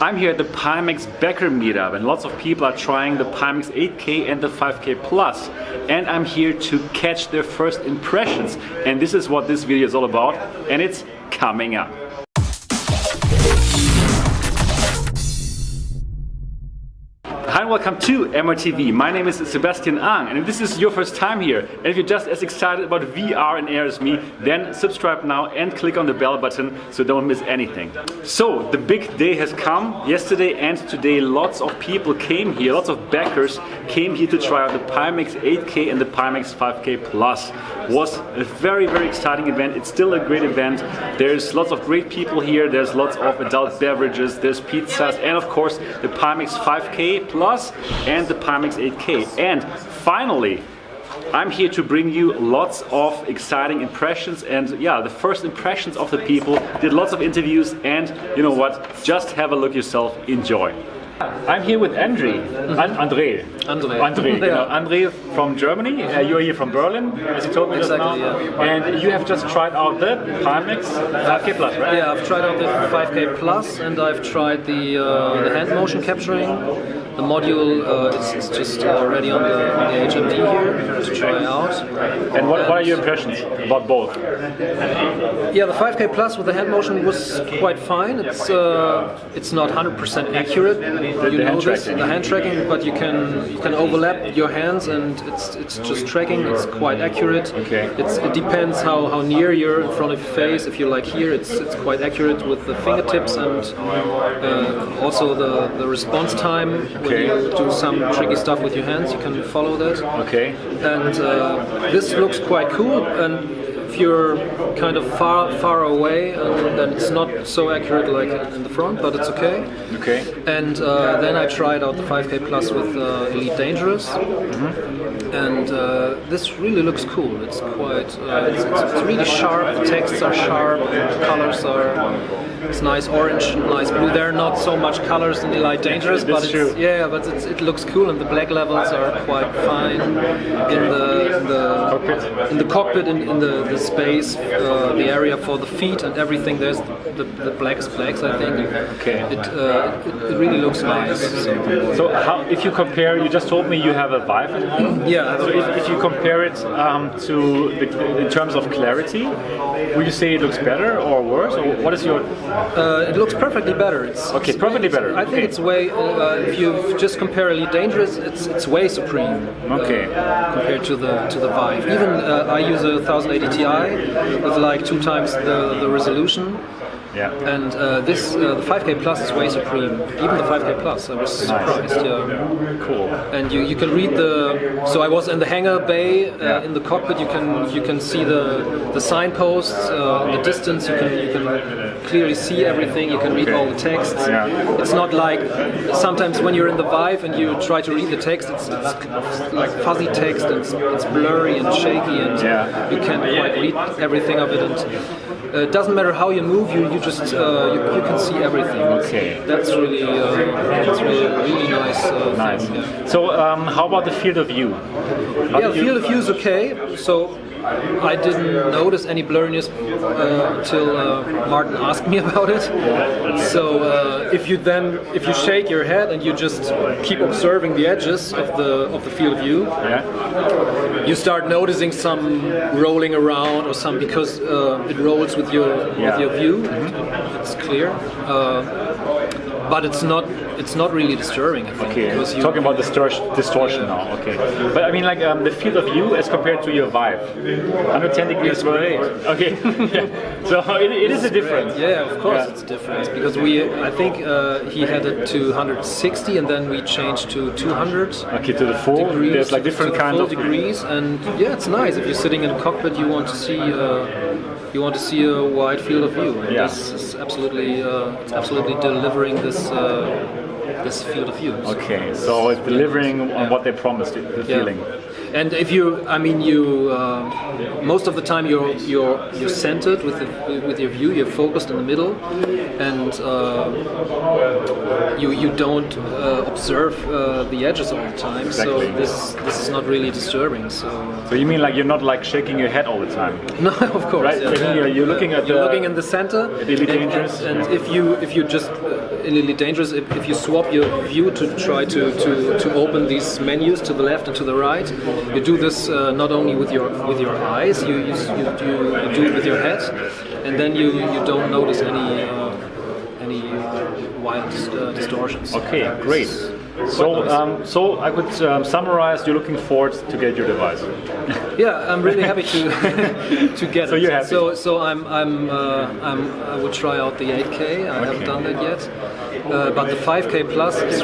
I'm here at the Pimax Backer Meetup and lots of people are trying the Pimax 8K and the 5K Plus. And I'm here to catch their first impressions. And this is what this video is all about, and it's coming up. Hi and welcome to MRTV. My name is Sebastian Ang, and if this is your first time here, and if you're just as excited about VR and AR as me, then subscribe now and click on the bell button so don't miss anything. So, the big day has come. Yesterday and today lots of people came here, lots of backers came here to try out the Pimax 8K and the Pimax 5K Plus. It was a very exciting event. It's still a great event. There's lots of great people here, there's lots of adult beverages, there's pizzas, and of course the Pimax 5K Plus and the Pimax 8K. And finally, I'm here to bring you lots of exciting impressions, and yeah, the first impressions of the people. Did lots of interviews, and you know what, just have a look yourself, enjoy. I'm here with Andre. Andre, Andre from Germany. You're here from Berlin, as you told me just now. Yeah. And you have just tried out the Pimax 5K Plus, right? Yeah, I've tried out the 5K Plus, and I've tried the hand motion capturing. The module is just already on the HMD here to try out. And what are your impressions about both? Yeah, the 5K Plus with the hand motion was quite fine. It's not 100% accurate. The hand tracking, but you can overlap your hands, and it's just tracking. It's quite accurate. Okay. It depends how near you're in front of your face. If you're like here, it's quite accurate with the fingertips, and also the response time. When you do some tricky stuff with your hands, you can follow that. Okay. And this looks quite cool. And if you're kind of far away, then it's not so accurate like in the front, but it's okay. Okay. And then I tried out the 5K Plus with Elite Dangerous, and this really looks cool. It's quite, it's really sharp. The texts are sharp, the colors are. It's nice orange, nice blue. There are not so much colors in Elite Dangerous, but it looks cool, and the black levels are quite fine in the cockpit, in the space, the area for the feet and everything. There's the blacks, I think. Okay. It really looks nice. So how, if you compare, you just told me you have a Vive at home. Yeah. So if you compare it in terms of clarity, would you say it looks better or worse, or what is your? It looks perfectly better. Perfectly better. I think it's way. If you just compare Elite Dangerous, it's way supreme. Okay. Compared to the Vive. Even I use a 1080 Ti with like 2 times the resolution. Yeah. And the 5K Plus is way supreme. Even the 5K Plus, I was surprised. Yeah. Cool. And you can read the. So I was in the hangar bay in the cockpit. You can see the signposts in the distance. You can clearly see everything. You can read all the texts. Yeah. It's not like sometimes when you're in the Vive and you try to read the text, it's like fuzzy text. And it's blurry and shaky, and you can't quite read everything of it. And it doesn't matter how you move. You just you can see everything. Okay. That's really nice. Nice. Thing, yeah. So how about the field of view? The field of view is okay. So I didn't notice any blurriness until Martin asked me about it. So if you shake your head and you just keep observing the edges of the field of view, you start noticing some rolling around or some, because it rolls with your view. It's clear, but it's not really disturbing, I think. Okay, talking about distortion now. Okay, but I mean, like the field of view as compared to your Vive, 110 degrees. Okay, so it is a difference. Yeah, of course it's a difference, because I think he had it to 160, and then we changed to 200. Okay, to the full. Degrees, there's like different kinds of degrees, and yeah, it's nice. If you're sitting in a cockpit, you want to see a wide field of view. And this is absolutely delivering this field of view. Okay, so it's delivering on what they promised, the feeling. And if most of the time you're centered with your view, you're focused in the middle, and you don't observe the edges all the time. Exactly. So this is not really disturbing. So you mean like you're not like shaking your head all the time? No, of course. Right. You're looking at you're looking in the center. Elite Dangerous. And if you just in Elite Dangerous, if you swap your view to try to open these menus to the left and to the right, you do this not only with your eyes, you do it with your head, and then you don't notice any wild distortions. Okay, great. So I could summarize. You're looking forward to get your device. Yeah, I'm really happy to get so it. You're happy. So I would try out the 8K. I haven't done that yet. But the 5K Plus is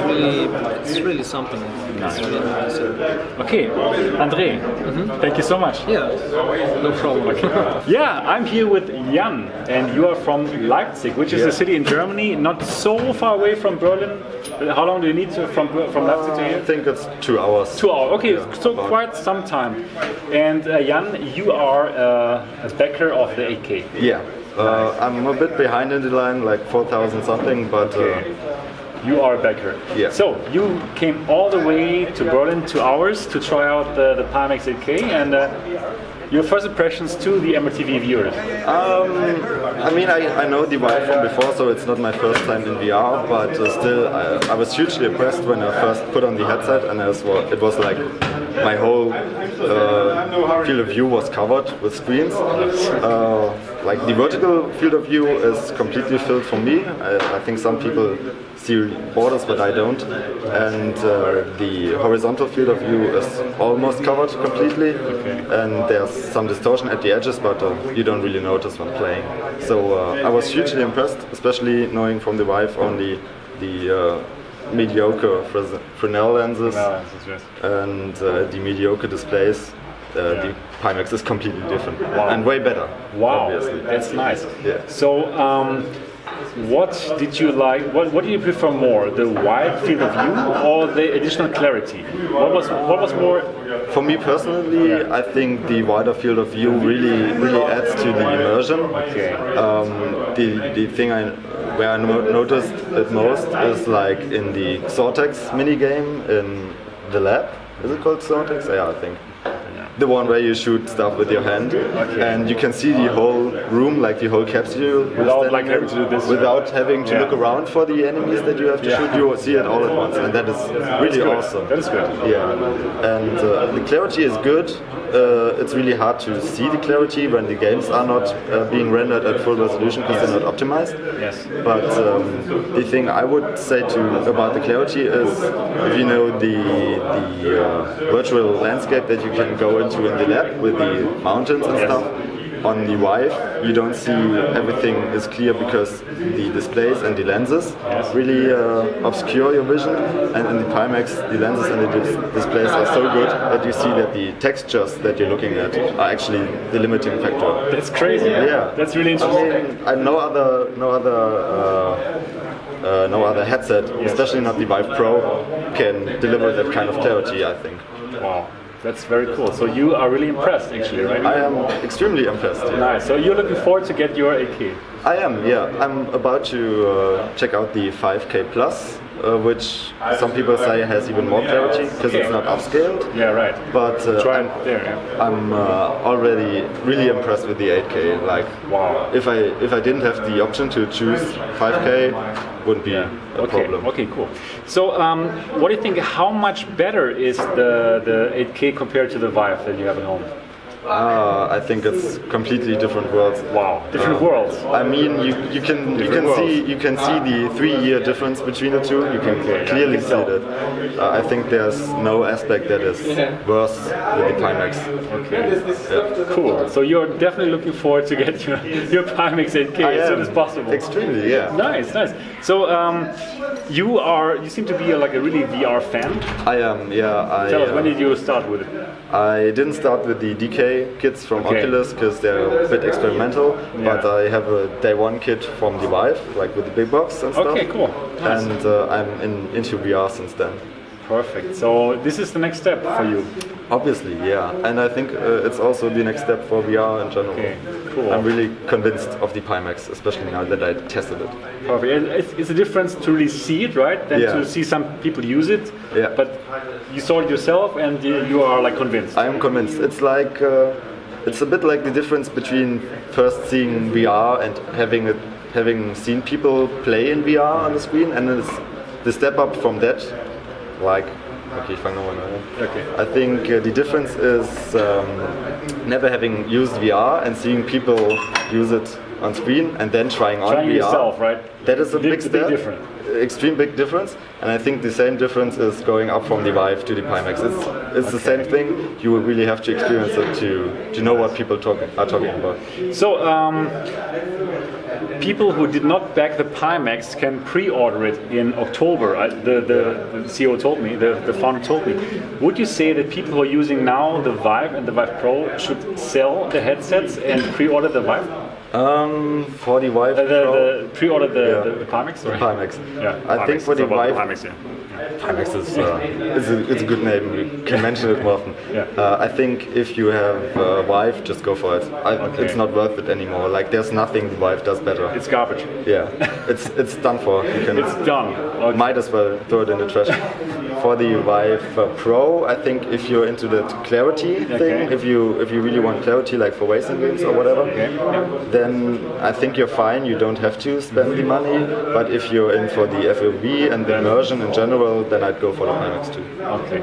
really something. Nice. It's really nice. Okay, André, thank you so much. Yeah, no problem. Okay. Yeah, I'm here with Jan, and you are from Leipzig, which is a city in Germany, not so far away from Berlin. How long do you need from Leipzig to here? I think it's 2 hours. 2 hours. Okay, so quite some time. And Jan, you are a backer of the 8K. Yeah. I'm a bit behind in the line, like 4,000 something, but you are a backer. Yeah. So you came all the way to Berlin, 2 hours, to try out the Pimax 8K, and your first impressions to the MRTV viewers. I mean, I know the Vive from before, so it's not my first time in VR, but still, I was hugely impressed when I first put on the headset, and it was like my whole field of view was covered with screens. Like the vertical field of view is completely filled for me. I think some people see borders, but I don't. And the horizontal field of view is almost covered completely. Okay. And there's some distortion at the edges, but you don't really notice when playing. So I was hugely impressed, especially knowing from the Vive only the mediocre Fresnel lenses and the mediocre displays. The Pimax is completely different and way better. Wow, obviously. that's nice. Yeah. So, what did you like? What do you prefer more, the wide field of view or the additional clarity? What was more? For me personally, I think the wider field of view really adds to the immersion. Okay. The thing where I noticed it most is like in the Cortex minigame in the lab. Is it called Cortex? Yeah, I think. The one where you shoot stuff with your hand, and you can see the whole room, like the whole capsule, without like having to do this. Without having to look around for the enemies that you have to shoot. You see it all at once, and that is really awesome. That is good. Yeah, and the clarity is good. It's really hard to see the clarity when the games are not being rendered at full resolution because they're not optimized. Yes. But the thing I would say about the clarity is, if you know the virtual landscape that you can go into in the lab with the mountains and stuff, on the Vive you don't see everything is clear because the displays and the lenses really obscure your vision, and in the Pimax the lenses and the displays are so good that you see that the textures that you're looking at are actually the limiting factor. That's crazy. Yeah, that's really interesting. I mean, no other headset, especially not the Vive Pro, can deliver that kind of clarity, I think. Wow. That's very cool. So you are really impressed, actually, right? I am extremely impressed. Yeah. Nice. So you're looking forward to get your 8K? I am, yeah. I'm about to check out the 5K Plus, which some people say has even more clarity because it's not upscaled. Yeah, right. But try it there. Yeah. I'm already really impressed with the 8K. Like, wow. If I didn't have the option to choose 5K, wouldn't be a problem. Okay, cool. So, what do you think? How much better is the 8K compared to the Vive that you have at home? I think it's completely different worlds. Wow, different worlds. I mean, you can see the 3-year difference between the two. You can clearly see that. I think there's no aspect that is worse with the Pimax. Okay, yeah. Cool. So you're definitely looking forward to get your Pimax 8K as soon as possible. Extremely, yeah. Nice. So you seem to be like a really VR fan. I am, yeah. Tell us, when did you start with it? I didn't start with the DK kits from Oculus because they're a bit experimental, but I have a day one kit from the Vive, like with the big box and stuff. Okay, cool. Nice. And I'm into VR since then. Perfect. So this is the next step for you. Obviously, yeah. And I think it's also the next step for VR in general. Okay, cool. I'm really convinced of the Pimax, especially now that I tested it. Perfect. It's a difference to really see it, right? Than to see some people use it. Yeah. But you saw it yourself and you are like convinced. I am convinced. It's like it's a bit like the difference between first seeing VR and having it having seen people play in VR on the screen, and it's the step up from that, like, okay, ich fange nochmal neu an. Okay. I think the difference is never having used VR and seeing people use it on screen and then trying on VR. Yourself, right? That is a big step. Difference. Extreme big difference, and I think the same difference is going up from the Vive to the Pimax. It's the same thing. You will really have to experience it to know what people are talking about. So, people who did not back the Pimax can pre-order it in October. The CEO told me, the founder told me. Would you say that people who are using now the Vive and the Vive Pro should sell the headsets and pre-order the Vive? For the Vive Pro, pre-order the Pimax? The Pimax. Yeah, I think for the Vive, Pimax, yeah. Pimax is it's a good name. You can mention it more often. Yeah. I think if you have Vive, just go for it. It's not worth it anymore. Like there's nothing the Vive does better. It's garbage. Yeah, it's done for. It's done. Okay. Might as well throw it in the trash. For the Vive Pro, I think if you're into that clarity thing, if you really want clarity, like for racing games or whatever, then I think you're fine. You don't have to spend the money. But if you're in for the FOV and the immersion in general, then I'd go for the Pimax too. Okay,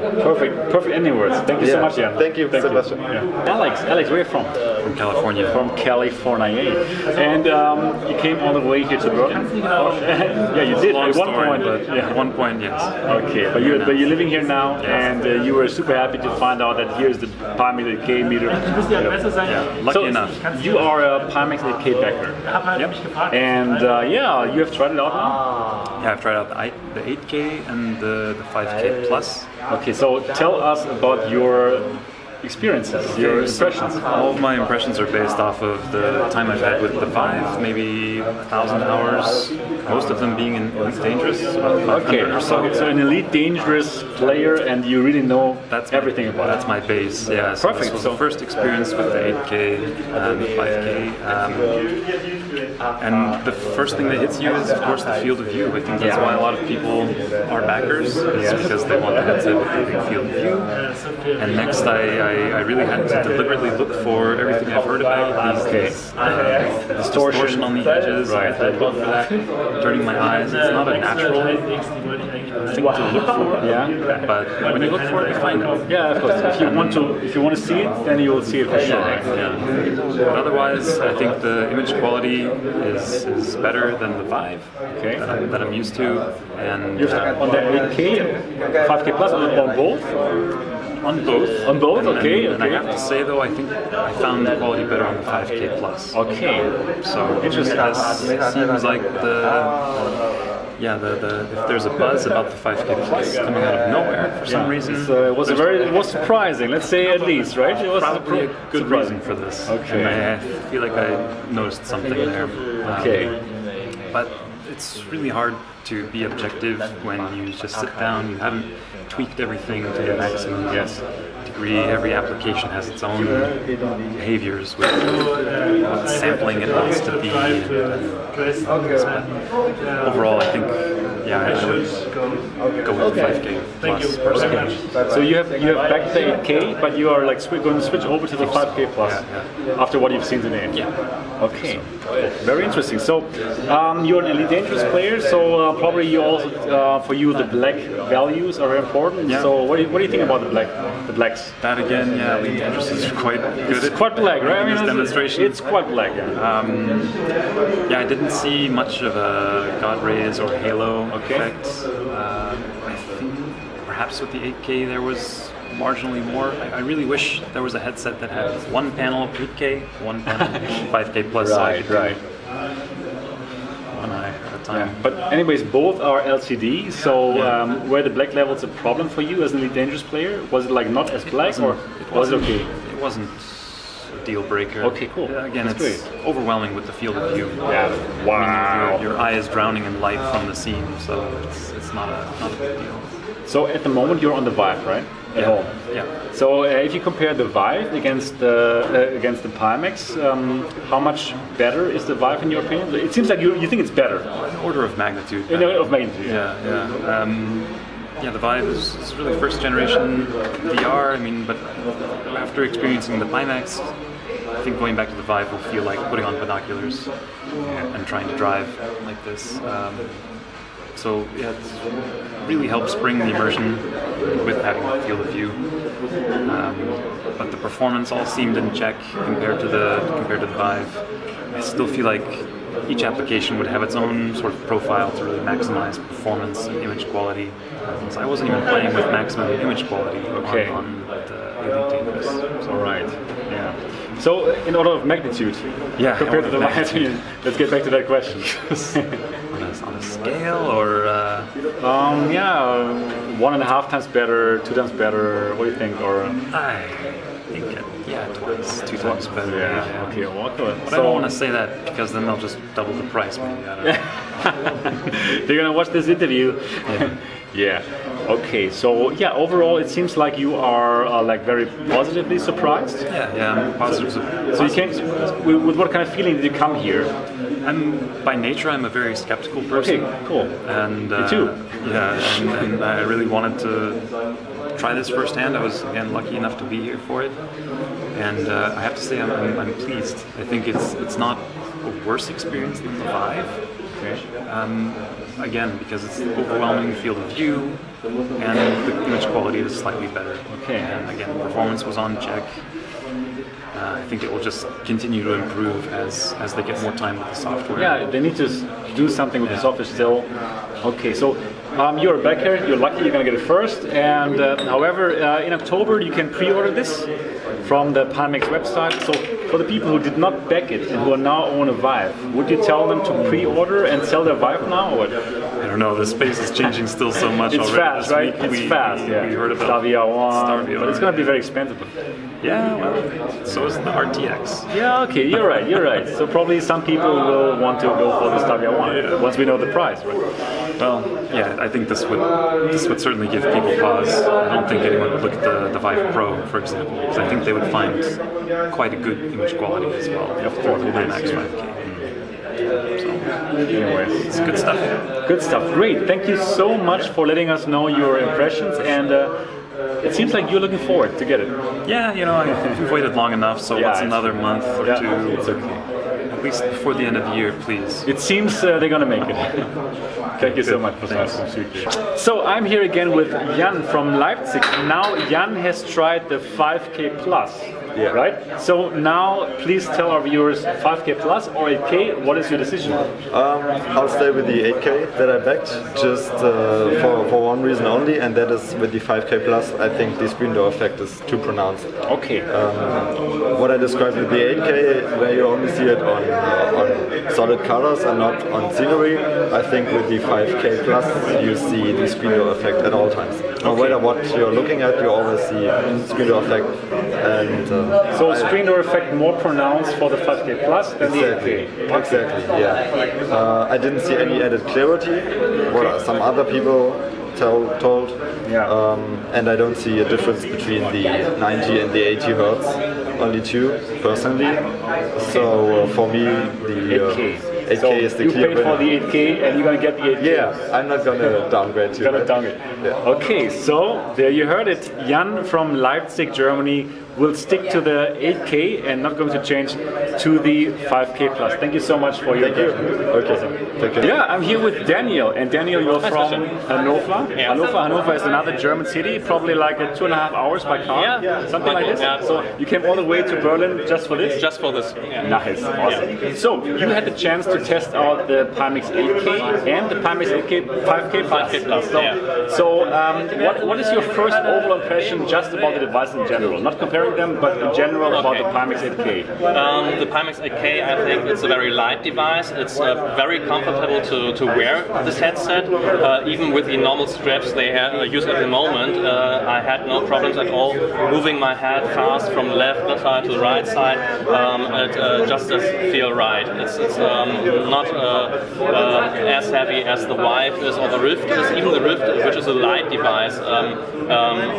perfect ending words. Thank you so much, Jan. Thank you, Sebastian. Yeah. Alex, where are you from? From California. From California. And you came all the way here to Berlin? Yeah, you did at one point. At one point, yes. Okay, but you're living here now, and you were super happy to find out that here's the Pimax 8K meter. Yeah, lucky enough. You are a Pimax 8K backer. Yep. And you have tried it out now? Yeah, I've tried out the 8K and the 5K plus. Okay, so tell us about your experiences, your impressions. All of my impressions are based off of the time I've had with the Vive, maybe 1,000 hours, most of them being in Elite Dangerous, about 500 or so. So an Elite Dangerous player, and you really know everything about it. That's my base, yeah. So Perfect. This was the first experience with the 8K and the 5K. And the first thing that hits you is, of course, the field of view. I think that's why a lot of people are backers, is because they want the headset with the big field of view. And next, I really had to deliberately look for everything I've heard about. These distortion on the edges. I had to look for that. Turning my eyes. It's not a natural thing to look for. Yeah. But when you look for it, you find it. Yeah, of course. If you want to see it, then you will see it for sure. Yeah. But otherwise, I think the image quality is better than the Vive that I'm used to. And on the 8K, 5K plus, on both? On both. On both, okay. And I have to say though, I think I found the quality better on the 5K plus. Okay. So interesting. It seems like if there's a buzz about the 5K plus coming out of nowhere for some reason. It was surprising, let's say at least, right? It was probably a good reason for this. Okay. And I feel like I noticed something there. Okay. But it's really hard to be objective when you just sit down, you haven't tweaked everything to the maximum degree. Every application has its own behaviors with what sampling it wants to be. But overall, I think I would go with the 5K plus personally. So you have backed the 8K, but you are like going to switch over to the 5K plus after what you've seen today. Yeah. Okay. Very interesting. So you're an Elite Dangerous player, so probably you also for you the black values are important. Yeah. So what do you think about the blacks? That again, Elite Dangerous is quite good. It's quite black, right? I mean, this demonstration. It's quite black. I didn't see much of a God Rays or Halo effect. I think perhaps with the 8K there was marginally more. I really wish there was a headset that had one panel 8K, one panel 5K plus. Right. One eye at a time. Yeah. But anyways, both are LCD. So were the black levels a problem for you as an Elite Dangerous player? Was it like not as black, or was it okay? It wasn't a deal breaker. Okay, cool. Again, That's it's great. overwhelming with the field of view. Yeah. Wow. I mean, your eye is drowning in light from the scene, so it's not a big deal. So at the moment you're on the Vive, right? At home. Yeah. So if you compare the Vive against the Pimax, how much better is the Vive in your opinion? It seems like you think it's better. An order of magnitude. In order of magnitude. Yeah. The Vive is really first generation VR. I mean, but after experiencing the Pimax, I think going back to the Vive will feel like putting on binoculars and trying to drive like this. So yeah, it really helps bring the immersion with having the field of view. But the performance all seemed in check compared to the Vive. I still feel like each application would have its own sort of profile to really maximize performance and image quality. So I wasn't even playing with maximum image quality on the Elite Dangerous. All right. Yeah. So in order of magnitude, compared to the Vive, let's get back to that question. On a scale, or 1.5 times better, 2 times better. What do you think? Or I think twice, 2 times better. Yeah. Okay. Well, good. But I don't want to say that because then they'll just double the price. Maybe I don't know. They're gonna watch this interview. Yeah. Okay. So overall, it seems like you are like very positively surprised. Yeah. I'm positive. So you came with what kind of feeling did you come here? By nature, I'm a very skeptical person. Okay, cool. And me too. Yeah, and I really wanted to try this firsthand. I was again lucky enough to be here for it, and I have to say I'm pleased. I think it's not a worse experience than the Vive. Okay. Again, because it's overwhelming field of view, and the image quality is slightly better. Okay. And again, performance was on check. I think it will just continue to improve as they get more time with the software. Yeah, they need to do something with the software still. Okay, so you're a backer, you're lucky you're going to get it first, and however, in October you can pre-order this from the Pimax website. So for the people who did not back it and who are now own a Vive, would you tell them to pre-order and sell their Vive now? Or? I don't know, the space is changing still so much it's already. Fast, right? It's fast, yeah. We heard about Stavia 1, but it's going to be very expensive. Yeah, well, so is the RTX. Yeah, okay, you're right. So probably some people will want to go for the Stavia 1 once we know the price, right? Well, yeah, I think this would certainly give people pause. I don't think anyone would look at the Vive Pro, for example, because I think they would find quite a good image quality as well for the Pimax 5K. So, anyways, it's good stuff. Good stuff. Great. Thank you so much for letting us know your impressions, and it seems like you're looking forward to get it. Yeah, we've waited long enough, so what's another month or two? It's okay. At least before the end of the year, please. It seems they're gonna make it. Thank you so much for that. So I'm here again with Jan from Leipzig. Now Jan has tried the 5K Plus. Yeah. Right? So now please tell our viewers 5K Plus or 8K, what is your decision? I'll stay with the 8K that I backed, just for one reason only, and that is with the 5K Plus, I think the screen door effect is too pronounced. Okay. What I described with the 8K, where you only see it on solid colors and not on scenery, I think with the 5K Plus you see the screen door effect at all times. No matter what you're looking at, you always see screen door effect. And so screen door effect more pronounced for the 5K Plus than the 8K? Exactly, yeah. I didn't see any added clarity, what some other people told. Yeah. And I don't see a difference between the 90 and the 80 hertz, only two, personally. So for me, the 8K so is the you clear paid winner. for the 8K and you're gonna get the 8K. Yeah, I'm not gonna downgrade to Gonna that. downgrade. Yeah. Okay, so there you heard it. Jan from Leipzig, Germany will stick to the 8K and not going to change to the 5K Plus. Thank you so much for your Thank you. Okay, take care. Yeah, I'm here with Daniel, and Daniel, you're from Hannover. Yeah. Hannover is another German city, probably like 2.5 hours by car, Yeah. something like this. Yeah. So you came all the way to Berlin just for this? Just for this. Yeah. Nice, awesome. So you had the chance to test out the Pimax 8K and the Pimax 8K 5K Plus. 5K Plus, So what is your first overall impression just about the device in general? Not comparing them, but in general about the Pimax 8K. The Pimax 8K, I think it's a very light device. It's very comfortable to wear this headset. Even with the normal straps they use at the moment, I had no problems at all moving my head fast from the left side to the right side. It just does feel right. It's not as heavy as the Vive is or the Rift is. Even the Rift, which is a light device,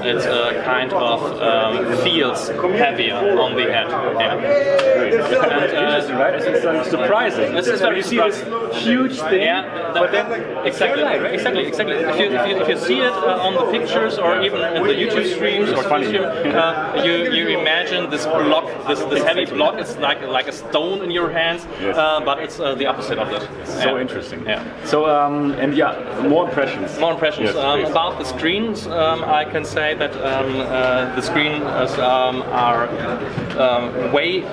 it kind of feels it's heavier on the head. Yeah. Interesting, right? It's surprising. It's when you see this huge thing, but then exactly. If you see it on the pictures or even in the YouTube streams or you imagine this block, this heavy block. It's like a stone in your hands, but it's the opposite of that. So interesting. Yeah. So more impressions. More impressions Yes, about the screens. I can say that the screens are way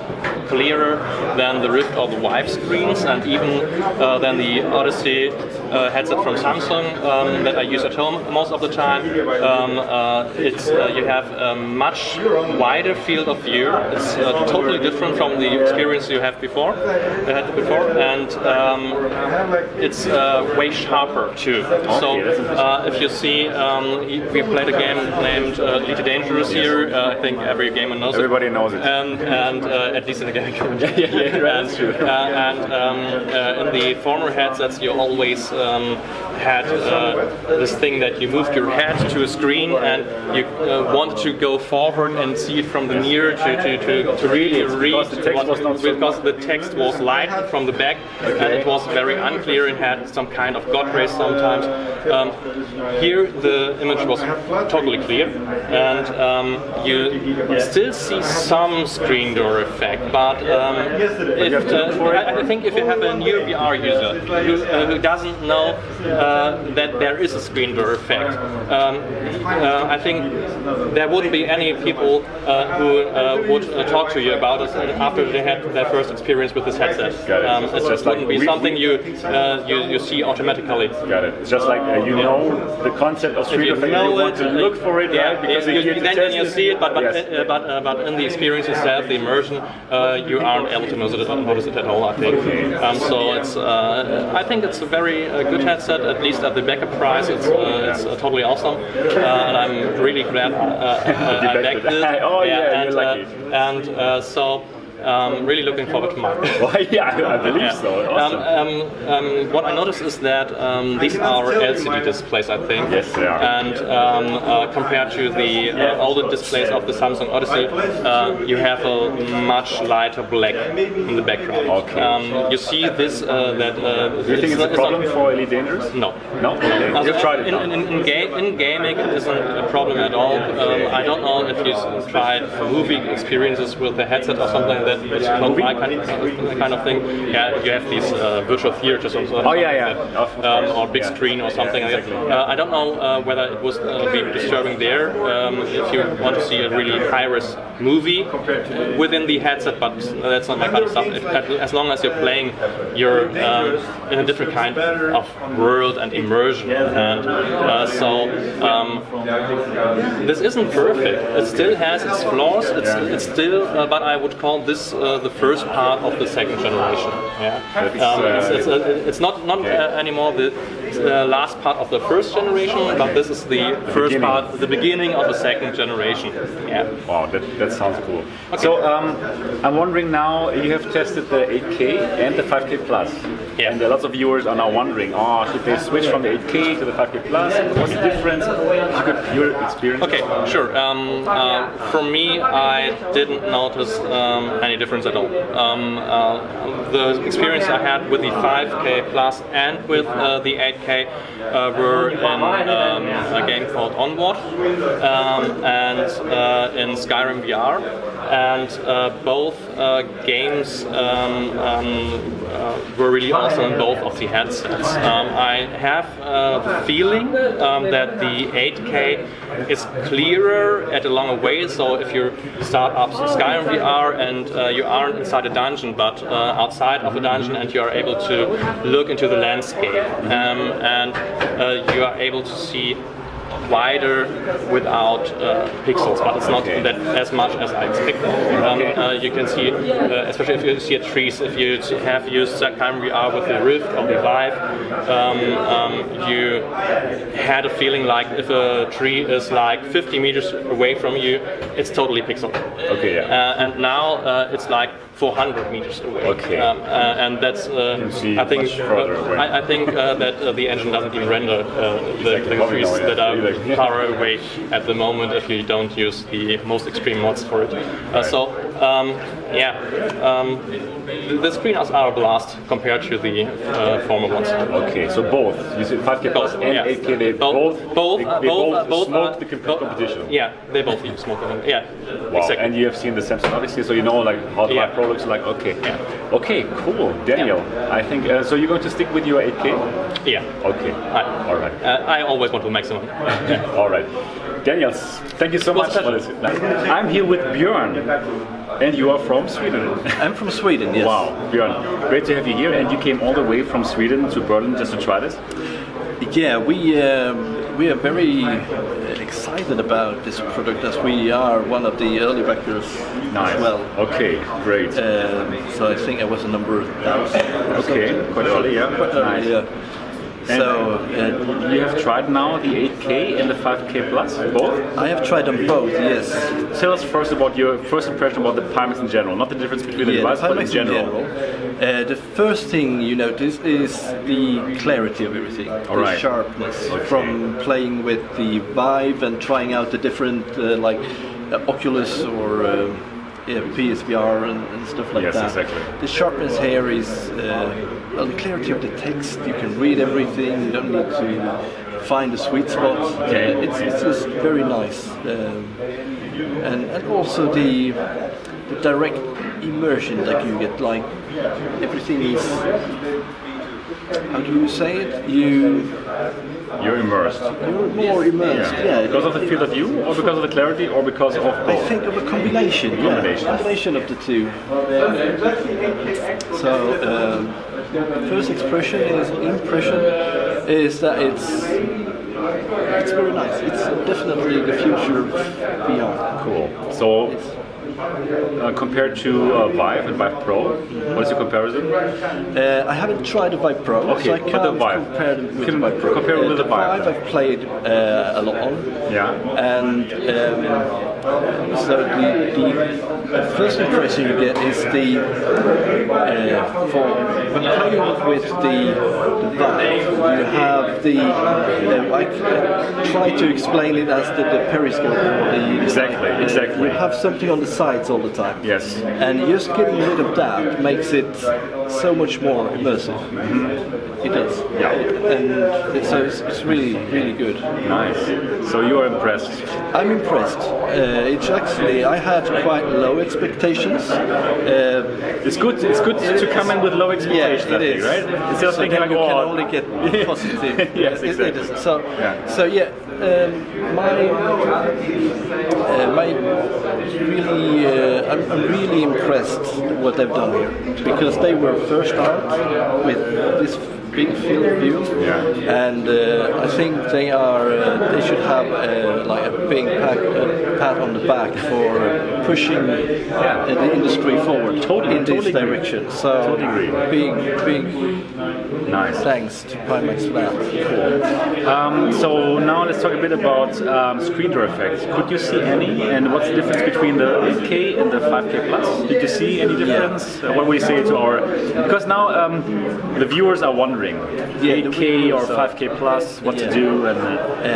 clearer than the Rift or the Vive screens, and even than the Odyssey headset from Samsung that I use at home most of the time. You have a much wider field of view. It's totally different from the experience you had before, and it's way sharper too. So if you see, we played a game named Elite Dangerous here. I think every gamer knows Everybody knows it. And at least in the gaming community. That's true. In the former headsets, you always had this thing that you moved your head to a screen and you wanted to go forward and see it from the near to really read because the text was light from the back and it was very unclear and had some kind of God rays sometimes. Here the image was totally clear and you still see some screen door effect, but I think if you have a new VR user who doesn't know that there is a screen door effect, I think there wouldn't be any people who would talk to you about it after they had their first experience with this headset. It just wouldn't be something you see automatically. Got it. It's just like the concept of screen effect. You want to look for it, right? Because then you see it, but in the experience itself, the immersion, you aren't able to notice it at all. I think. So it's I think it's a very good headset, at least at the backup price. It's totally awesome, and I'm really glad I backed this. Oh yeah, you're lucky. So. Really looking forward to mine. Well, I believe so. Awesome. What I noticed is that these are LCD displays, I think. Yes, they are. And compared to the older displays of the Samsung Odyssey, you have a much lighter black in the background. Okay. You see this Do you think it's a problem for Elite Dangerous? No. No? Okay. You've tried it. In gaming, it isn't a problem at all. I don't know if you tried movie experiences with the headset or something like that. It's not my kind of thing. Yeah, you have these virtual theaters or something. Or big screen or something like that. I don't know whether it was be disturbing there if you want to see a really high-res movie within the headset, but that's not my kind of stuff. As long as you're playing, you're in a different kind of world and immersion, and this isn't perfect. It still has its flaws. It's still, but I would call this the first part of the second generation. It's not anymore the last part of the first generation, but this is the first part, the beginning of the second generation. Yeah. Wow, that sounds cool. Okay. So I'm wondering now, you have tested the 8K and the 5K Plus. Yeah. And lots of viewers are now wondering, should they switch from the 8K to the 5K Plus? What's the difference? Your experience? Okay, sure. For me, I didn't notice any difference at all. The experience I had with the 5K Plus and with the 8K were in a game called Onward and in Skyrim VR, and both games were really awesome in both of the headsets. I have the feeling that the 8K is clearer at a longer way, so if you start up Skyrim VR and you aren't inside a dungeon but outside of a dungeon and you are able to look into the landscape and you are able to see wider without pixels, but it's not that as much as I expected. You can see, especially if you see trees, if you have used Skyrim VR with the Rift or the Vive, you had a feeling like if a tree is like 50 meters away from you, it's totally pixel. Okay, yeah. And now it's like 400 meters away. Okay. And that's see I think much further away. I think that the engine doesn't even render the trees that are far away at the moment if you don't use the most extreme mods for it. The screenouts are a blast compared to the former ones. Okay, so both. You said 5K plus and 8K, they both smoke the competition. Yeah, they both smoke them. Yeah, Wow. exactly. And you have seen the Samsung Odyssey, so you know like how the Pro looks like. Okay. Yeah. Okay, cool. Daniel, I think so. You're going to stick with your 8K? Yeah. Okay. All right. I always want to maximum. All right. Daniel, thank you so much for this. I'm here with Björn. And you are from Sweden? I'm from Sweden, yes. Wow, Björn, great to have you here. And you came all the way from Sweden to Berlin just to try this? Yeah, we are very excited about this product as we are one of the early backers Nice. as well. Okay, great. So I think I was a number 1,000. Okay, quite early, yeah. Quite early, Nice. yeah. And So you have tried now the 8K and the 5K plus, both? I have tried them both, yes. Tell us first about your first impression about the Pimax in general, not the difference between the devices, but in Pimax general. The first thing you notice is the clarity of everything, All the right. sharpness Okay. from playing with the Vive and trying out the different Oculus or PSVR and stuff like Yes, that. exactly. The sharpness here is well, the clarity of the text. You can read everything. You don't need to find a sweet spot. It's just very nice, and also the direct immersion that you get. Like everything is. How do you say it? You're immersed. You're more immersed. Yeah. Because of the field of view, or because of the clarity, or because of I both? think of a combination. Combination of the two. So, first impression is that it's very nice. It's definitely the future of VR. Cool. So, compared to Vive and Vive Pro, what is your comparison? I haven't tried the Vive Pro, Okay, so I but can't the Vive. compare them with Can the Vive Pro. compare it with the Vive. Vive I've played a lot on. Yeah. And so the first impression you get is for when playing with the Vive, you have the I try to explain it as the periscope. Exactly. You have something on the sides all the time. Yes. And just getting rid of that makes it so much more immersive. It does. Yeah. And so it's really, really good. Nice. So you are impressed. I'm impressed. It's actually, I had quite low expectations. It's good. It's good to come in with low expectations, Yeah, I it think, is. right? Instead of So thinking then like, you can oh, only get positive. Yes, It exactly. is. So, Yeah. so yeah, I'm really impressed what they've done here because they were first out with this big field of view, and I think they should have like a big pat on the back for pushing the industry forward in this direction. So big nice. thanks to Pimax for that. So now let's talk a bit about screen door effects. Could you see any? And what's the difference between the 8K and the 5K plus? Did you see any difference? What would you say to our? Because now the viewers are wondering, 8K or 5K plus, what to do, and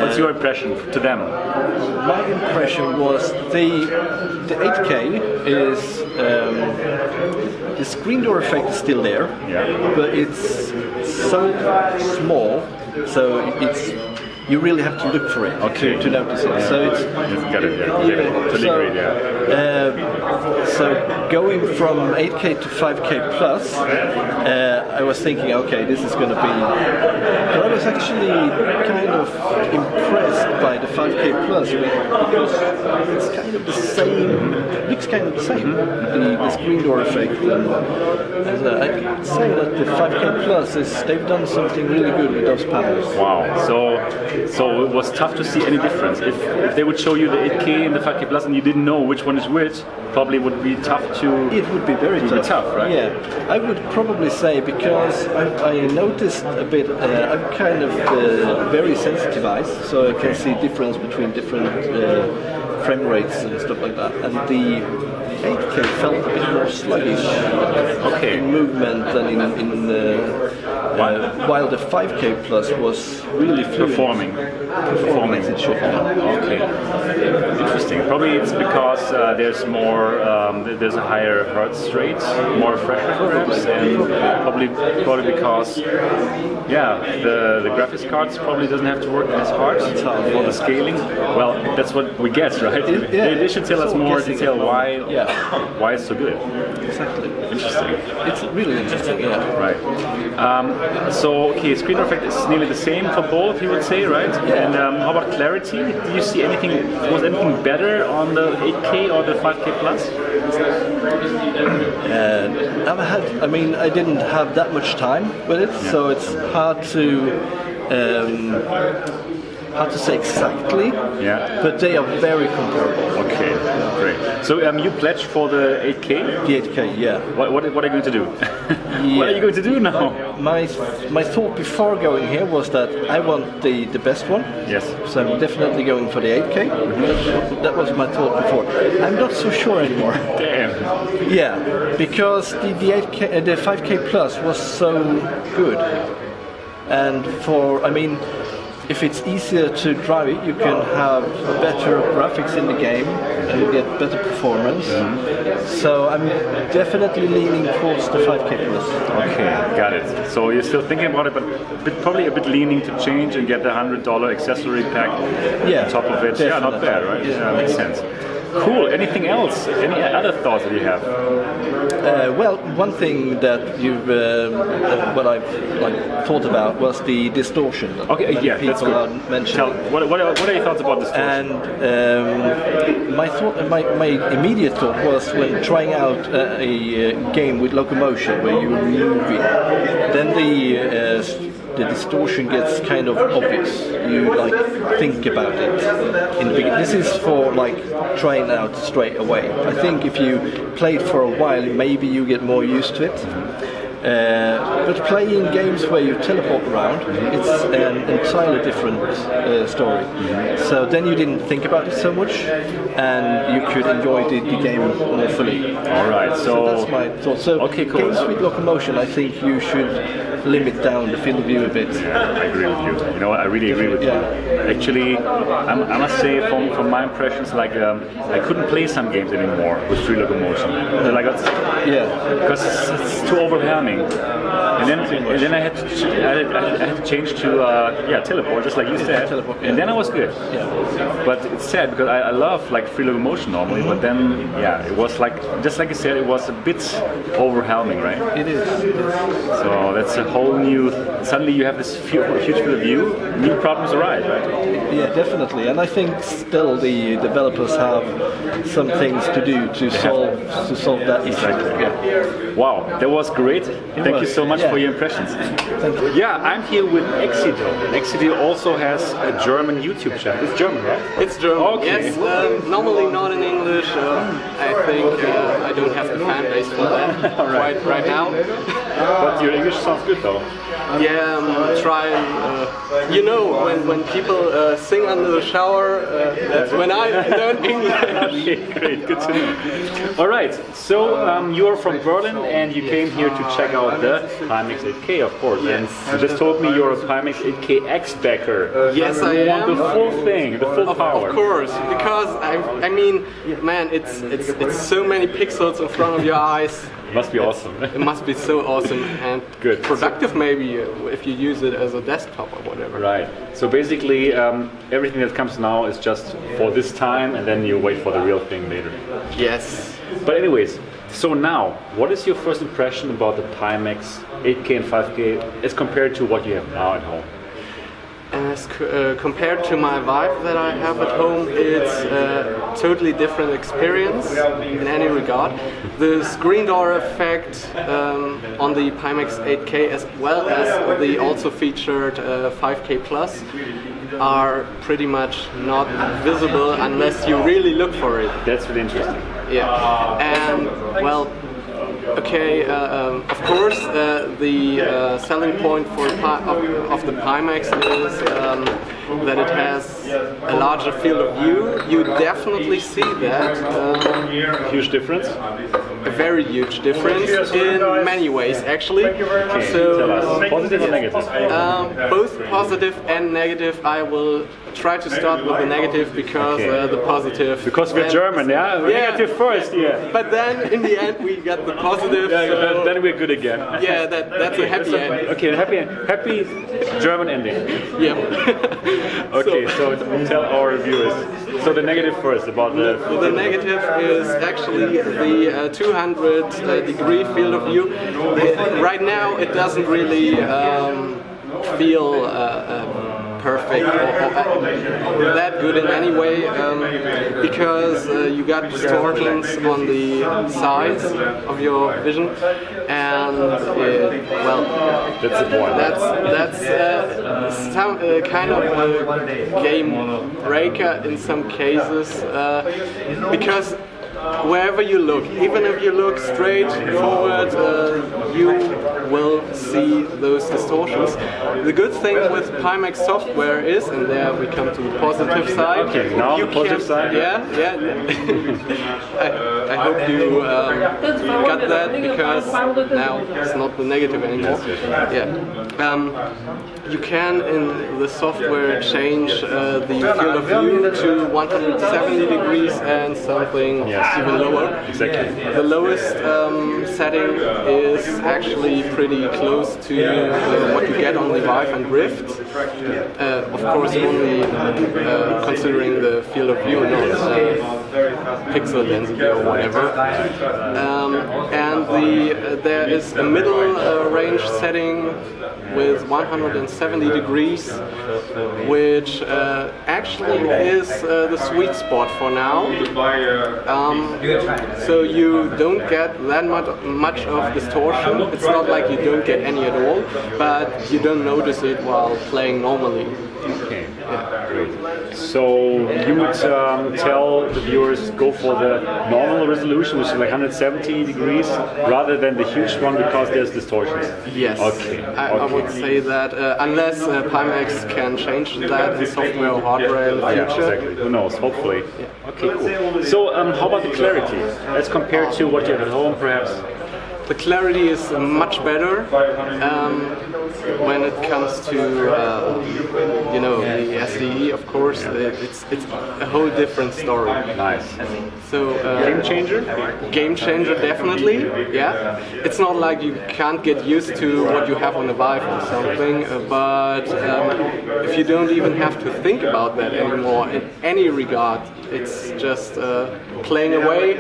what's your impression to them? My impression was the 8K is the screen door effect is still there, but it's so small, so you really have to look for it to notice it. So it's Got it, totally agree, So going from 8K to 5K plus, I was thinking, okay, this is going to be. But I was actually kind of impressed by the 5K plus because it's kind of the same. Looks kind of the same. The screen door effect, and I can say that the 5K plus they've done something really good with those panels. Wow. So So it was tough to see any difference. If they would show you the 8K and the 5K Plus and you didn't know which one is which, probably would be tough to. It would be very tough, right? Yeah, I would probably say, because I noticed a bit. I'm kind of very sensitive eyes, so I can see difference between different frame rates and stuff like that. And the 8K felt a bit more sluggish in movement than while the 5K Plus was really performing as it should. Okay, interesting. Probably it's because there's more, there's a higher hertz rate, more refresher perhaps, and probably because the graphics cards probably doesn't have to work as hard for the scaling. Well, that's what we get, right? They should tell us more detail why it's so good. Exactly. Interesting. It's really interesting, yeah. Right. So, okay, screen effect is nearly the same for both, you would say, right? Yeah. And how about clarity? Do you see anything? Was anything better on the 8K or the 5K Plus? I didn't have that much time with it, so it's hard to say exactly. Yeah. But they are very comparable. Okay, great. So you pledged for the 8K? The 8K, yeah. What are you going to do? What are you going to do now? My thought before going here was that I want the best one. Yes. So I'm definitely going for the 8K. That was my thought before. I'm not so sure anymore. Damn. Yeah, because the 8K, the 5K Plus was so good, and if it's easier to drive it, you can have better graphics in the game and you get better performance. So I'm definitely leaning towards the 5K Plus. Okay, got it. So you're still thinking about it, but probably a bit leaning to change and get the $100 accessory pack on top of it. Definitely. Yeah, not bad, right? Yeah, makes sense. Cool. Anything else? Any other thoughts that you have? Well, one thing that what I've thought about was the distortion. Okay, yeah, that's good. Are mentioning. What are your thoughts about distortion? And my immediate thought was when trying out a game with locomotion where you move it, then the distortion gets kind of obvious. You think about it. This is for trying out straight away. I think if you play it for a while, maybe you get more used to it. But playing games where you teleport around, it's an entirely different story. So then you didn't think about it so much, and you could enjoy the game more fully. All right, so that's my thought. So okay, cool. Games with locomotion, I think you should limit down the field of view a bit. Yeah, I agree with you. You know what? I really agree with you. Actually, I must say, from my impressions, I couldn't play some games anymore with free locomotion. Because it's too overwhelming. And then I had to change to teleport, just like you said. And then I was good. Yeah. But it's sad because I love free locomotion normally, but then it was just like you said, it was a bit overwhelming, right? It is. So that's a whole new. Suddenly you have this huge field of view. New problems arise, right? Yeah, definitely. And I think still the developers have some things to do to solve that issue. Exactly. Yeah. Wow, that was great. Thank you so much for your impressions. Thank you. Yeah, I'm here with Exido. Exido also has a German YouTube channel. It's German, right? It's German. Okay. Yes, normally not in English. I think I don't have the fan base for that right now. But your English sounds good though. Yeah, I'm trying. When people sing under the shower, that's when I learn English. Okay, great, good to know. All right, so you are from Berlin and you came here to check out the Pimax 8K, of course. Yes. And you just told me you're a Pimax 8K X backer. Yes, I am. am. You want the full thing, the full power. Of course, because man, it's so many pixels in front of your eyes. It must be awesome. It must be so awesome and good. Productive, maybe if you use it as a desktop or whatever. Right. So basically, everything that comes now is just for this time, and then you wait for the real thing later. Yes. But anyways, so now, what is your first impression about the Pimax 8K and 5K as compared to what you have now at home? As compared to my Vive that I have at home, it's a totally different experience in any regard. The screen door effect on the Pimax 8K, as well as the also featured 5K Plus, are pretty much not visible unless you really look for it. That's really interesting. Yeah, and well, okay, of course, the selling point of the Pimax is that it has a larger field of view. You definitely see that. Huge difference? A very huge difference in many ways, actually. Tell us, positive or negative? Both positive and negative. I will try to start with the negative because the positive. Because we're German, yeah? Negative first, yeah. But then in the end we got the positive. So then we're good again. yeah, that's a happy end. Okay, happy German ending. Yeah. Okay, so tell our viewers. So the negative first about the. The negative is actually the 200 degree field of view. Right now it doesn't really feel perfect or that good in any way because you got distortions on the sides of your vision, and well, that's the point. That's some kind of a game breaker in some cases because wherever you look, even if you look straight forward, you will see those distortions. The good thing with Pimax software is, and there we come to the positive side. Okay, now the positive side. Yeah. I hope you got that because now it's not the negative anymore. Yeah. You can in the software change the field of view to 170 degrees and something even lower. Exactly. The lowest setting is actually pretty close to what you get on the Vive and Rift. Of course, only considering the field of view, not pixel density or whatever. And there is a middle range setting with 170 degrees, which actually is the sweet spot for now. So you don't get that much of distortion. It's not like you don't get any at all, but you don't notice it while playing normally. Okay, great. So you would tell the viewers go for the normal resolution, which is like 170 degrees, rather than the huge one because there's distortions. Yes. Okay. I would say that unless Pimax can change that in software or hardware in the future. Yeah, exactly. Who knows? Hopefully. Yeah. Okay, cool. So how about the clarity? Let's compare to what you have at home, perhaps. The clarity is much better when it comes to the SDE. Of course, it's a whole different story. Nice. So game changer. Game changer, definitely. Yeah. It's not like you can't get used to what you have on a Vive or something, but if you don't even have to think about that anymore in any regard, it's just playing away.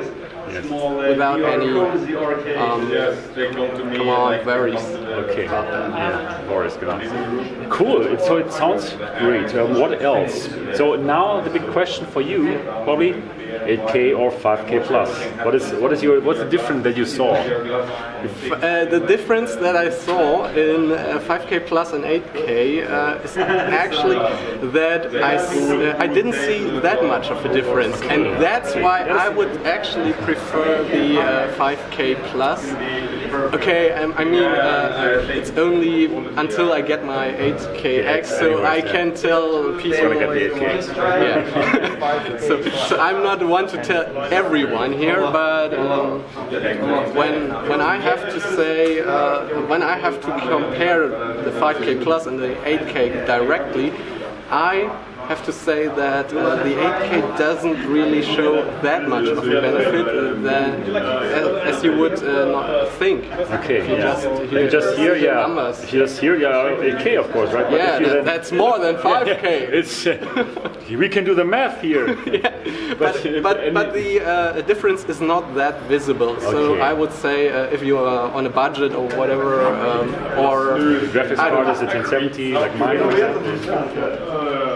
Yes. Without any worries. Okay. Worries, cool. So it sounds great. What else? So now the big question for you, probably 8K or 5K plus. What's the difference that you saw? The difference that I saw in 5K plus and 8K is actually that I didn't see that much of a difference, and that's why I would actually prefer the 5K plus. Okay, I mean it's only until I get my 8KX, so I can tell people. Yeah. So I'm not the one to tell everyone here, but when I have to say when I have to compare the 5K plus and the 8K directly, I have to say that the 8K doesn't really show that much of a benefit as you would not think. Okay, you just hear numbers. If you just hear 8K, of course, right? Yeah, that's more than 5K. It's we can do the math here. But the difference is not that visible. So I would say if you are on a budget or whatever, or graphics card is a 1070 like mine.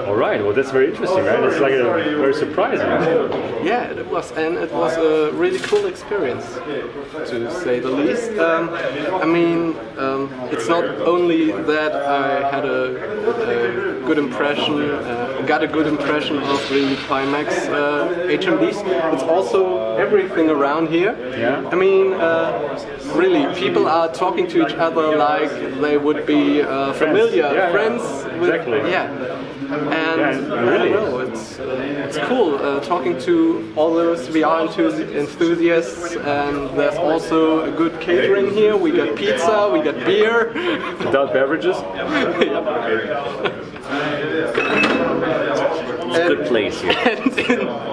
All right. Well, that's very interesting, right? It's like very surprising. Yeah, it was, and it was a really cool experience, to say the least. I mean, it's not only that I had a good impression. Got a good impression of the Pimax HMDs. It's also everything around here. Yeah. I mean, really, people are talking to each other like they would be familiar friends. With, exactly. Yeah. And really? I don't know, it's cool talking to all those VR enthusiasts, and there's also a good catering here. We got pizza, we got beer. Adult beverages. It's a good place here.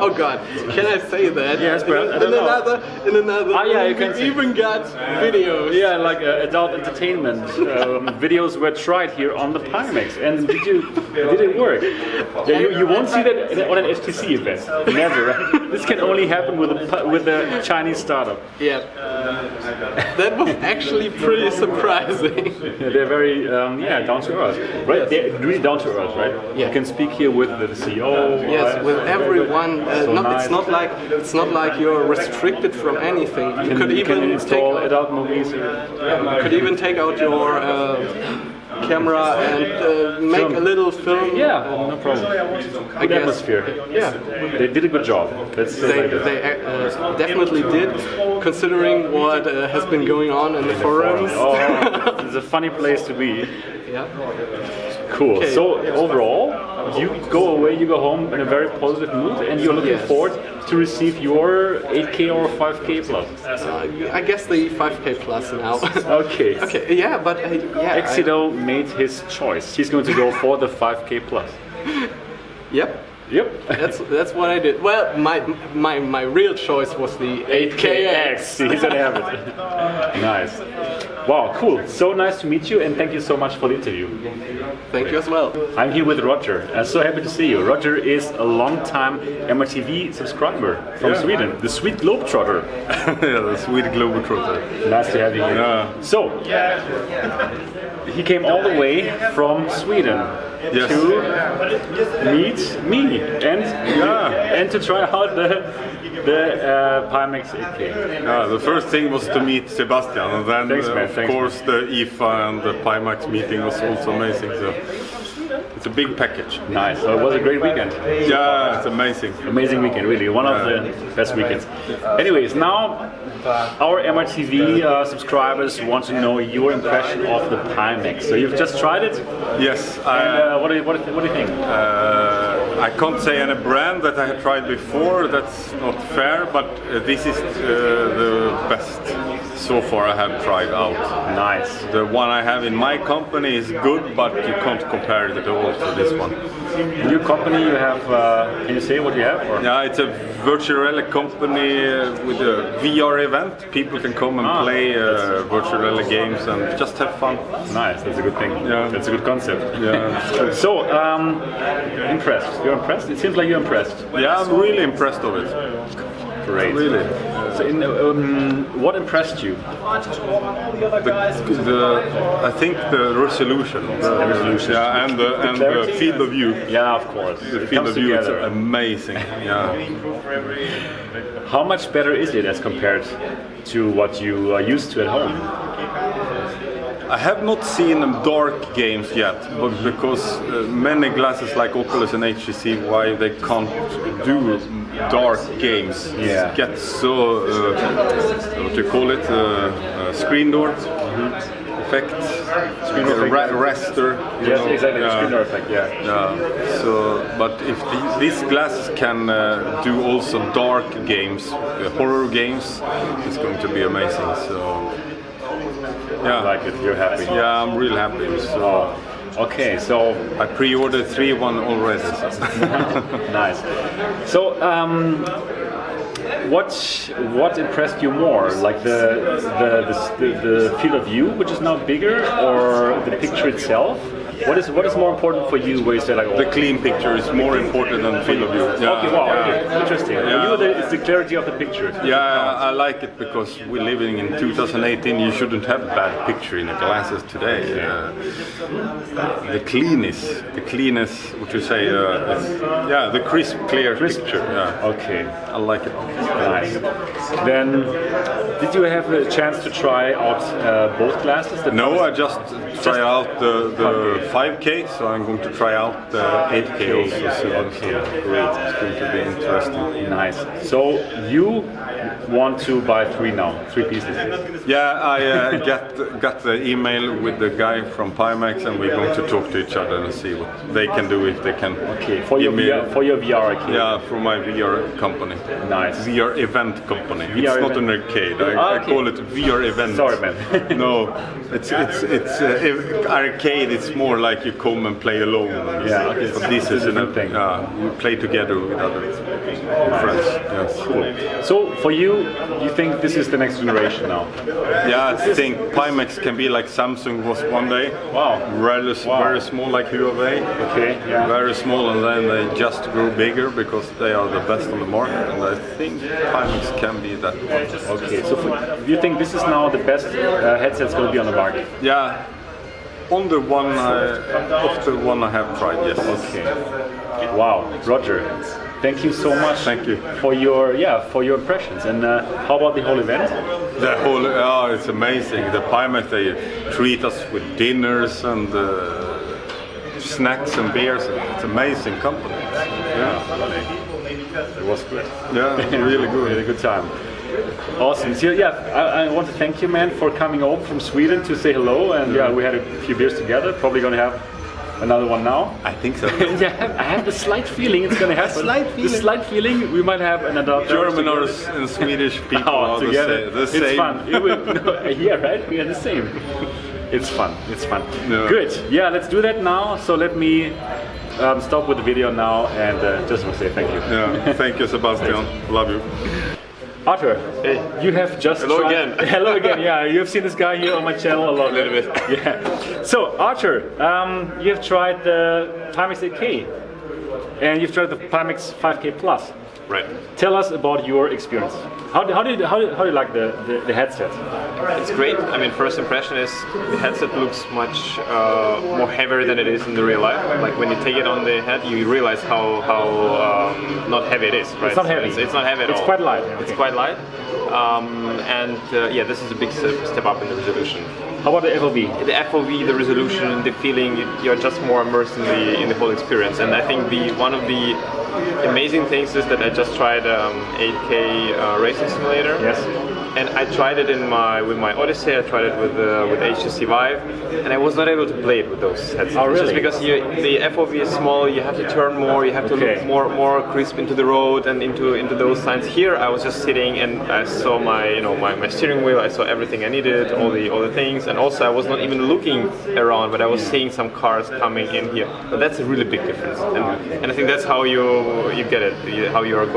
Oh God, can I say that? Yes, but I don't know. In another. Yeah, you we can say. even got videos. Yeah, like adult entertainment videos were tried here on the Pimax. And did it work? Yeah, you won't see that on an FTC event. Never. Right? This can only happen with a Chinese startup. Yeah. That was actually pretty surprising. Yeah, they're very down to earth. Right? They're really down to earth, right? Yeah. You can speak here with the CEO. Yes, right? with everyone. So nice. It's not like you're restricted from anything. You could You can even install take out, adult movies here. you could even take out your camera and make a little film. Yeah, no problem. I Good guess. atmosphere. Yeah, They did a good job. Let's say they, like that. they definitely did, considering what has been going on in the forums. Oh, it's a funny place to be. Yeah. Cool. Okay. So overall, you go away, you go home in a very positive mood, and you're looking Yes. forward to receive your 8K or 5K plus. I guess the 5K plus now. Okay. Okay. Yeah, but yeah. Exido made his choice. He's going to go for the 5K plus. Yep. Yep. That's what I did. Well, my real choice was the 8KX. He's gonna have it. Nice. Wow, cool. So nice to meet you, and thank you so much for the interview. Thank you as well. I'm here with Roger. I'm so happy to see you. Roger is a long-time MRTV subscriber from Sweden, the sweet Globetrotter. Yeah, the sweet Globetrotter. Nice to have you here. Yeah. So, he came all the way from Sweden to meet me and to try out the Pimax 8K. Yeah, the first thing was to meet Sebastian, and then Thanks, man. of Thanks, course the IFA and the Pimax meeting was also amazing. So it's a big package. Nice. So it was a great weekend. Yeah, it's amazing. Amazing weekend, really. One of the best weekends. Anyways, now our MRTV subscribers want to know your impression of the Pimax. So you've just tried it? Yes. And what do you think? I can't say any brand that I had tried before. That's not fair, but this is the best so far I have tried out. Nice. The one I have in my company is good, but you can't compare it at all to this one. In your company, you have. Can you say what you have? Or? Yeah, it's a virtual reality company with a VR event. People can come and play virtual reality games and just have fun. Nice, that's a good thing. Yeah. That's a good concept. Yeah. So, impressed. You're impressed? It seems like you're impressed. Yeah, I'm really impressed of it. Great. Really. So, what impressed you? I think the resolution. The resolution. Yeah, and the field of view. Yeah, of course. The It field comes of view is together. amazing. Yeah. How much better is it as compared to what you are used to at home? I have not seen dark games yet, but because many glasses like Oculus and HTC, why they can't do dark games? Yeah. It gets so what do you call it? Screen door effect, Screen door effect. raster. you Yes, know? exactly. Yeah. Screen door effect. Yeah. Yeah. So, but if these glasses can do also dark games, horror games, it's going to be amazing. So. I Yeah, like it. You're happy. yeah, I'm real happy. So Okay, so I pre-ordered 3 already. So. nice. So, what impressed you more, like the field of view, which is now bigger, or the picture itself? What is more important for you? Where you say like, oh, The clean picture is more important than the field of view. Yeah, okay, wow, yeah. okay, interesting. Yeah. For you, it's the clarity of the picture. Yeah, I like it because we're living in 2018. You shouldn't have a bad picture in the glasses today. The cleanness, what you say? The crisp, clear picture. Yeah. Okay, I like it. nice. Then, did you have a chance to try out both glasses? No, I just try out the 5K, so I'm going to try out the 8K also. So great, it's going to be interesting. Nice. So you want to buy 3 pieces? Yeah, I got the email with the guy from Pimax, and we're going to talk to each other and see what they can do, if they can. Okay, for your VR arcade. Yeah, for my VR company. Nice. VR event company. VR it's not event. an arcade. I call it VR event. Sorry, man. No, it's arcade. It's more like you come and play alone. Yeah, okay. So this is a thing. we play together with other friends. Yes. Cool. So for you think this is the next generation now? Yeah, I think Pimax can be like Samsung was one day. Wow. Very small like Huawei. Okay. Yeah. Very small, and then they just grow bigger because they are the best on the market. And I think Pimax can be that one. Okay. So do you think this is now the best headset's going to be on the market? Yeah. On the one, of the one I have tried, yes. Okay. Wow, Roger. Thank you so much. Thank you for your impressions. And how about the whole event? The whole, it's amazing. The Pimax, they treat us with dinners and snacks and beers. It's amazing company. Yeah, it was good. Yeah, really good. Really good time. Awesome. So I want to thank you, man, for coming over from Sweden to say hello. And we had a few beers together. Probably going to have another one now. I think so. Yeah, I have the slight feeling it's going to happen. The slight feeling we might have another. Germaners and Swedish people are together. the same. It's fun. Yeah, right? We are the same. It's fun. It's fun. Yeah. Good. Yeah, let's do that now. So let me stop with the video now and just want to say thank you. Yeah, thank you, Sebastian. Love you. Arthur, you have just Hello tried... again. Hello again, yeah. You have seen this guy here on my channel a lot. A little bit. Yeah. So, Arthur, you have tried the Pimax 8K and you've tried the Pimax 5K Plus. Right. Tell us about your experience. How do you like the headset? It's great. I mean, first impression is the headset looks much more heavier than it is in the real life. Like when you take it on the head, you realize how not heavy it is. Right? It's not heavy. It's not heavy at all. It's quite light. It's quite light. This is a big step up in the resolution. How about the FOV? The FOV, the resolution, the feeling, you're just more immersed in the whole experience. And I think one of the amazing things is that I just tried 8K racing simulator. Yes. And I tried it with my Odyssey. I tried it with HTC Vive, and I was not able to play it with those headsets. Oh, really? Just because the FOV is small, you have to turn more, you have to look more crisp into the road and into those signs. Here, I was just sitting and I saw my steering wheel. I saw everything I needed, all the things, and also I was not even looking around, but I was seeing some cars coming in here. But that's a really big difference, and I think that's how you get it, how you are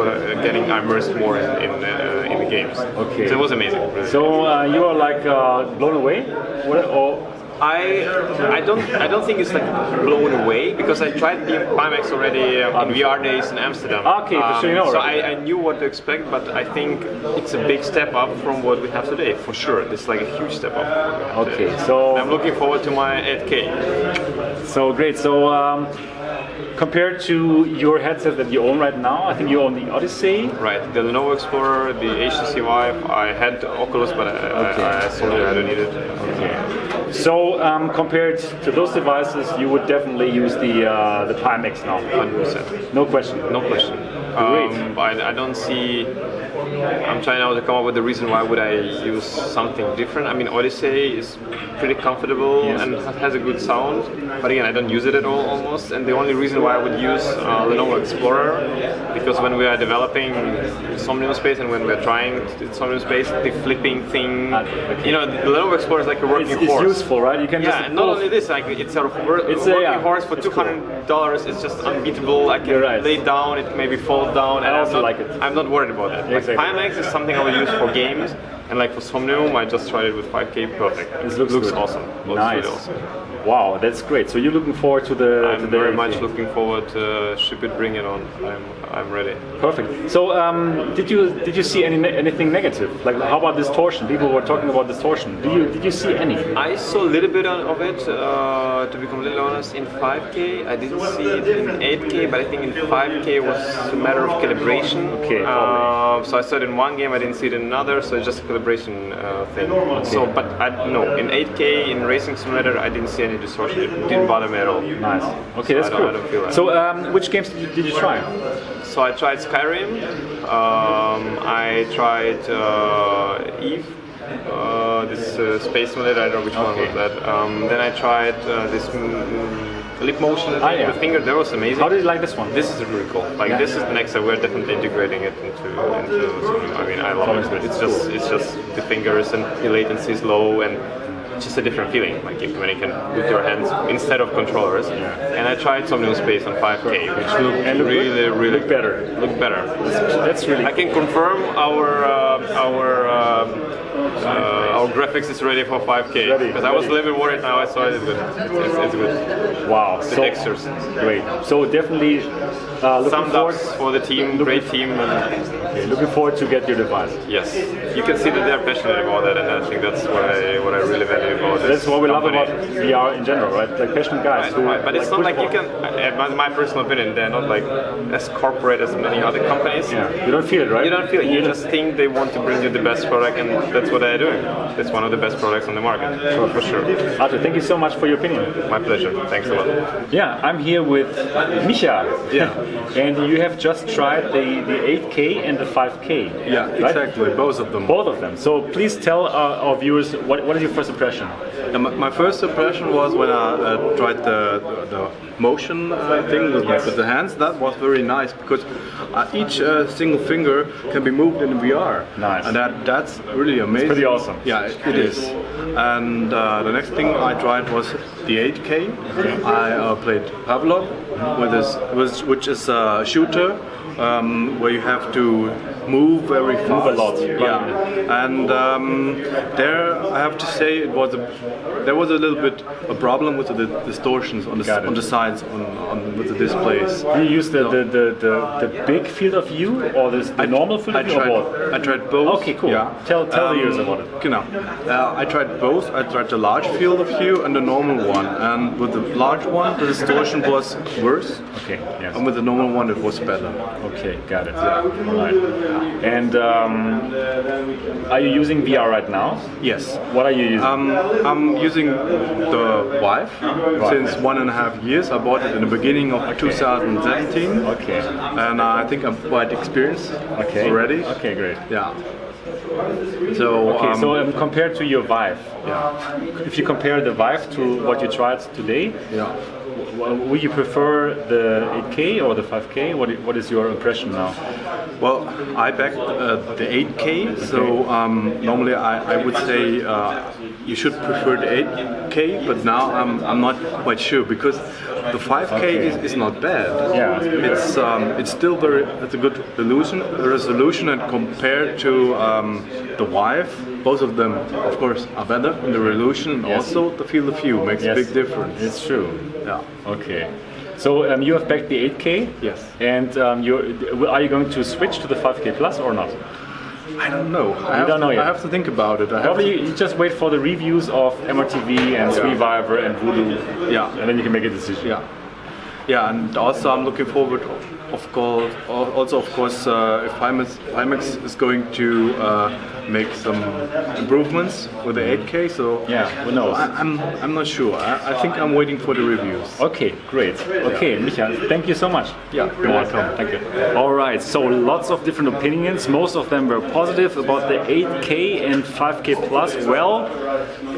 getting immersed more in the games. Okay. So it was amazing. Really. So you are like blown away, I don't think it's like blown away because I tried the Pimax already in VR days in Amsterdam. Okay, so you know. So I knew what to expect, but I think it's a big step up from what we have today, for sure. It's like a huge step up. Okay, so I'm looking forward to my 8K. So great. So compared to your headset that you own right now, I think you own the Odyssey. Right, the Lenovo Explorer, the HTC Vive. I had the Oculus, but I sold it. I don't need it. Okay. So compared to those devices, you would definitely use the Pimax now. 100%. No question. No question. Great. I don't see. I'm trying now to come up with the reason why would I use something different. I mean, Odyssey is pretty comfortable and has a good sound, but again, I don't use it at all almost. And the only reason why I would use Lenovo Explorer, because when we are developing Somnium Space and when we are trying Somnium Space, the flipping thing, the Lenovo Explorer is like a working horse. It's useful, right? You can just not only this, like it's sort of working horse for $200. It's just unbeatable. I can lay it down, it maybe falls down, and I'm not worried about that. Like, Pimax is something I will use for games, and like for Somnium, I just tried it with 5K. Perfect. It looks awesome. Nice. Really awesome. Wow, that's great. So you're looking forward to the? I'm very much looking forward to ship it, bring it on. I'm ready. Perfect. So did you see anything negative? Like how about distortion? People were talking about distortion. Did you see any? I saw a little bit of it. To be completely honest, in 5K I didn't see it in 8K, but I think in 5K it was a matter of calibration. Okay. So I saw it in one game, I didn't see it in another. So it's just a calibration thing. So, but no, in 8K in Racing Simulator, I didn't see any distortion. It didn't bother me at all. Nice. Okay, that's cool. I don't feel that. So, which games did you try? So I tried Skyrim. I tried Eve. This space simulator. I don't know which one was that. Then I tried this. Lip motion with finger, that was amazing. How did you like this one? This is really cool. Like this is the next step. We're definitely integrating it into something. I mean, I love it. It's just the fingers and the latency is low and it's just a different feeling. Like when you can put your hands instead of controllers. And I tried Somnium Space on 5K, which looked really better. Looked better. That's really. I can confirm our graphics is ready for 5K because I was a little bit worried. Now I saw it. It's good. Wow. The textures. Great. So definitely looking forward for the team. Great team. Okay, looking forward to get your device. Yes. You can see that they're passionate about that, and I think that's what I really value about this. That's what we love about VR in general, right? Like passionate guys. Right. But it's not like you can. My personal opinion, they're not like as corporate as many other companies. Yeah. You don't feel it, right? You don't feel it. You just think they want to bring you the best product, and that's what they're doing. It's one of the best products on the market, for sure. Arthur, thank you so much for your opinion. My pleasure. Thanks a lot. Yeah, I'm here with Micha. Yeah. And you have just tried the 8K and the 5K. Yeah, right? exactly. Both of them. Both of them. So please tell our viewers what is your first impression? My first impression was when I tried the motion thing with the hands. That was very nice because each single finger can be moved in VR. Nice. And that's really amazing. It's pretty awesome. Yeah, it is. And the next thing I tried was the 8K. I played Pavlov, which is a shooter where you have to move very fast. Move a lot. Yeah. And there I have to say there was a little bit a problem with the distortions on the sides with the displays. Do you use the big field of view or the normal field of view or both? I tried both. Okay, cool. Yeah. Tell the users about it. Genau. I tried both. I tried the large field of view and the normal one. And with the large one, the distortion was worse. Okay. Yes. And with the normal one, it was better. Okay, got it. Yeah. Right. And are you using VR right now? Yes. What are you using? I'm using the Vive since 1.5 years. I bought it in the beginning of 2017. Okay. And I think I'm quite experienced already. Okay, great. Yeah. So compared to your Vive, if you compare the Vive to what you tried today, would you prefer the 8K or the 5K? What is your impression now? Well, I backed the 8K, so normally I would say you should prefer the 8K, but now I'm not quite sure because the 5K is not bad. Yeah, it's still it's a good resolution, and compared to the Vive, both of them, of course, are better in the resolution. And also, the field of view makes a big difference. It's true. Yeah. Okay. So you have backed the 8K. Yes. And are you going to switch to the 5K Plus or not? I don't know. I have to think about it. Probably you just wait for the reviews of MRTV and Survivor and Voodoo. Yeah. And then you can make a decision. Yeah. Yeah, and also I'm looking forward, of course, if Pimax is going to make some improvements with the 8K. So yeah, who knows? I'm not sure. I think I'm waiting for the reviews. Okay, great. Okay, Micha, thank you so much. Yeah, you're welcome. Thank you. All right, so lots of different opinions. Most of them were positive about the 8K and 5K Plus. Well,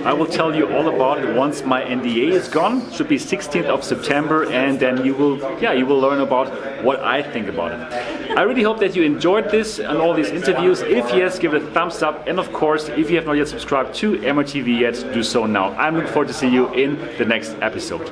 I will tell you all about it once my NDA is gone. Should be 16th of September, and then you will learn about what I think about it. I really hope that you enjoyed this and all these interviews. If yes, give it a thumbs up, and of course, if you have not yet subscribed to MRTV yet, do so now. I'm looking forward to see you in the next episode.